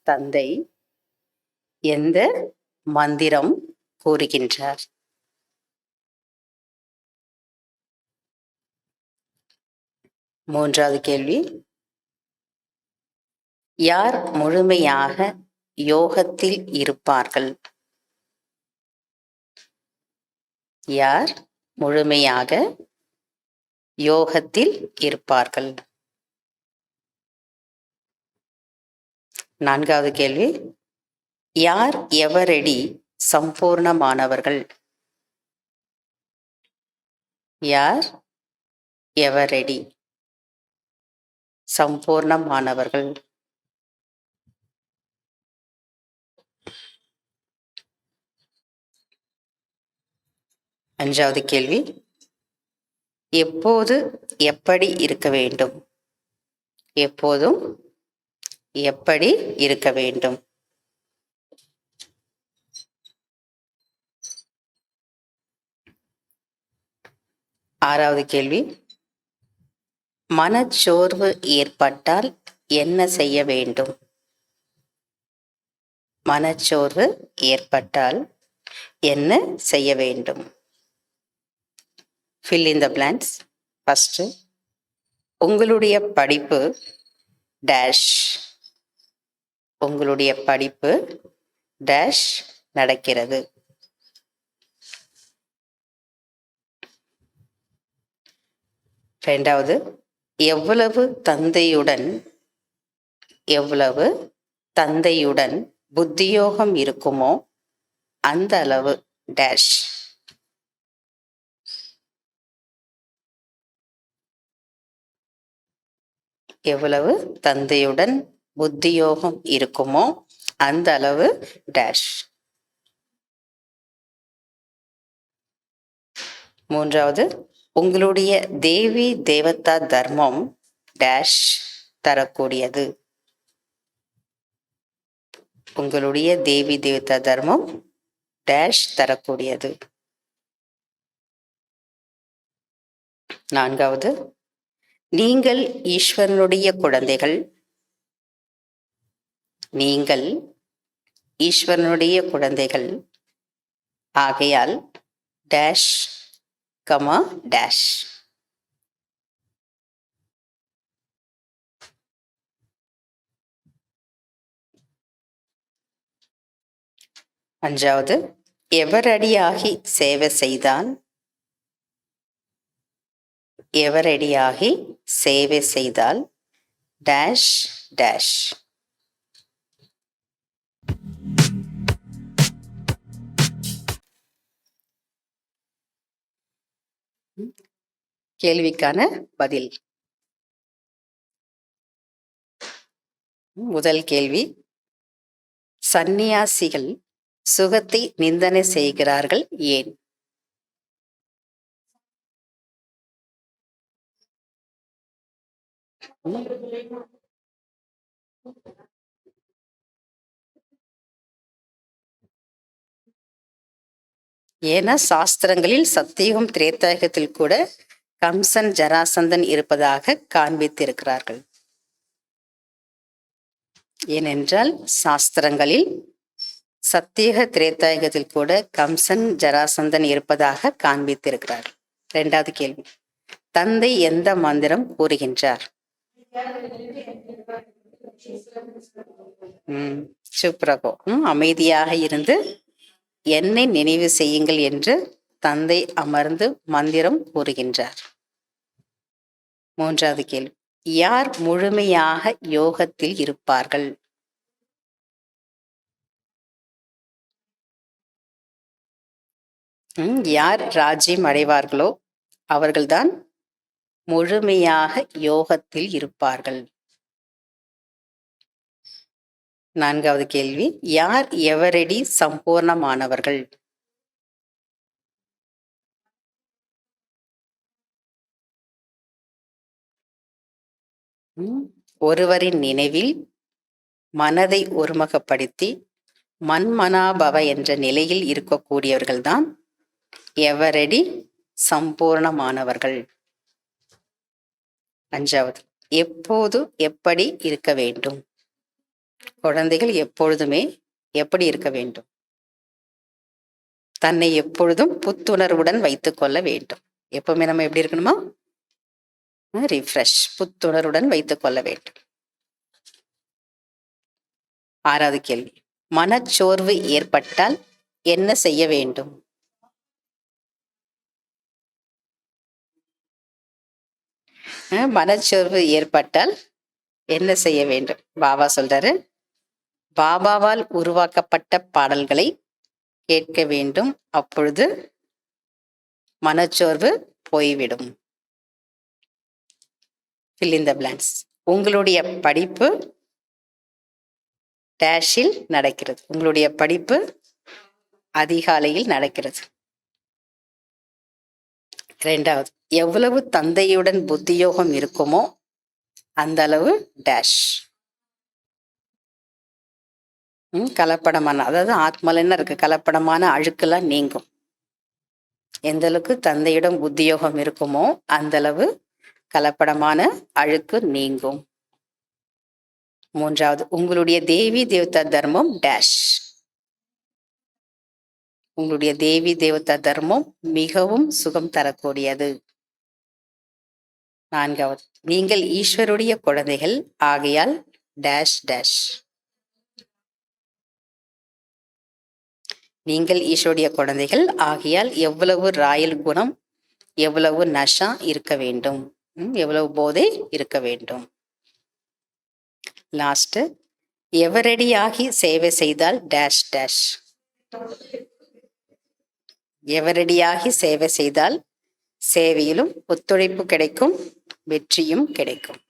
தந்தை எந்த மந்திரம் கூறுகின்றார்? மூன்றாவது கேள்வி, யார் முழுமையாக யோகத்தில் இருப்பார்கள்? யார் முழுமையாக யோகத்தில் இருப்பார்கள்? நான்காவது கேள்வி, யார் எவரடி சம்பூர்ணமானவர்கள்? யார் எவரடி சம்பூர்ணமானவர்கள்? அஞ்சாவது கேள்வி, எப்போது எப்படி இருக்க வேண்டும்? எப்போதும் எப்படி இருக்க வேண்டும்? ஆறாவது கேள்வி, மனச்சோர்வு ஏற்பட்டால் என்ன செய்ய வேண்டும்? மனச்சோர்வு ஏற்பட்டால் என்ன செய்ய வேண்டும்? fill in the blanks. First, உங்களுடைய படிப்பு டேஷ். உங்களுடைய படிப்பு டேஷ் நடக்கிறது. இரண்டாவது, எவ்வளவு தந்தையுடன் புத்தியோகம் இருக்குமோ அந்த அளவு டேஷ். எவ்வளவு தந்தையுடன் புத்தியோகம் இருக்குமோ அந்த அளவு டேஷ். மூன்றாவது, உங்களுடைய தேவி தேவதா தர்மம் டேஷ் தரக்கூடியது. உங்களுடைய தேவி தேவதா தர்மம் டேஷ் தரக்கூடியது. நான்காவது, நீங்கள் ஈஸ்வரனுடைய குழந்தைகள். நீங்கள் ஈஸ்வரனுடைய குழந்தைகள் ஆகையால் டேஷ் கமா டேஷ். அஞ்சாவது, எவரடியாகி சேவை செய்தால் டேஷ் டேஷ். கேள்விக்கான பதில். முதல் கேள்வி, சந்நியாசிகள் சுகத்தை நிந்தனை செய்கிறார்கள் ஏன்? ஏன்னா சாஸ்திரங்களில் சத்தியுகம் திரேதாயுகத்தில் கூட கம்சன் ஜராசந்தன் இருப்பதாக காண்பித்திருக்கிறார்கள். ஏனென்றால் சாஸ்திரங்களில் சத்தியுக திரேதாயுகத்தில் கூட கம்சன் ஜராசந்தன் இருப்பதாக காண்பித்திருக்கிறார்கள். இரண்டாவது கேள்வி, தந்தை எந்த மந்திரம் கூறுகின்றார்? சுப்ரகோ, அமைதியாக இருந்து என்னை நினைவு செய்யுங்கள் என்று தந்தை அமர்ந்து மந்திரம் கூறுகின்றார். மூன்றாவது கேள்வி, யார் முழுமையாக யோகத்தில் இருப்பார்கள்? யார் ராஜ்யம் அடைவார்களோ அவர்கள்தான் முழுமையாக யோகத்தில் இருப்பார்கள். நான்காவது கேள்வி, யார் எவரடி சம்பூர்ணமானவர்கள்? ஒருவரின் நினைவில் மனதை ஒருமுகப்படுத்தி மன்மனாபவ என்ற நிலையில் இருக்கக்கூடியவர்கள்தான் எவரடி சம்பூர்ணமானவர்கள். அஞ்சாவது, எப்போது எப்படி இருக்க வேண்டும்? குழந்தைகள் எப்பொழுதுமே எப்படி இருக்க வேண்டும்? தன்னை எப்பொழுதும் புத்துணர்வுடன் வைத்துக் கொள்ள வேண்டும். எப்பவுமே நம்ம எப்படி இருக்கணுமா? ரிஃப்ரெஷ், புத்துணர்வுடன் வைத்துக் கொள்ள வேண்டும். 6வது கேள்வி, மனச்சோர்வு ஏற்பட்டால் என்ன செய்ய வேண்டும்? மனச்சோர்வு ஏற்பட்டால் என்ன செய்ய வேண்டும்? பாபா சொல்றாரு, பாபாவால் உருவாக்கப்பட்ட பாடல்களை கேட்க வேண்டும். அப்பொழுது மனச்சோர்வு போய்விடும். fill in the blanks. உங்களுடைய படிப்பு டேஷில் நடக்கிறது. உங்களுடைய படிப்பு அதிகாலையில் நடக்கிறது. 2வது, எவ்வளவு தந்தையுடன் புத்தியோகம் இருக்குமோ அந்த அளவு டேஷ். கலப்படமான, அதாவது ஆத்மால என்ன இருக்கு? கலப்படமான அழுக்கெல்லாம் நீங்கும். எந்த அளவுக்கு தந்தையிடம் புத்தியோகம் இருக்குமோ அந்த அளவு கலப்படமான அழுக்கு நீங்கும். 3வது, உங்களுடைய தேவி தேவதா தர்மம் டேஷ். உங்களுடைய தேவி தேவதா தர்மம் மிகவும் சுகம் தரக்கூடியது. 4வது, நீங்கள் ஈஸ்வருடைய குழந்தைகள் ஆகையால் டேஷ் டேஷ். நீங்கள் ஈஸ்வருடைய குழந்தைகள் ஆகையால் எவ்வளவு ராயல் குணம், எவ்வளவு நஷா இருக்க வேண்டும், எவ்வளவு போதை இருக்க வேண்டும். லாஸ்ட், எவரடியாகி சேவை செய்தால் டேஷ் டேஷ். எவரடியாகி சேவை செய்தால் சேவையிலும் ஒத்துழைப்பு கிடைக்கும், வெற்றியும் கிடைக்கும்.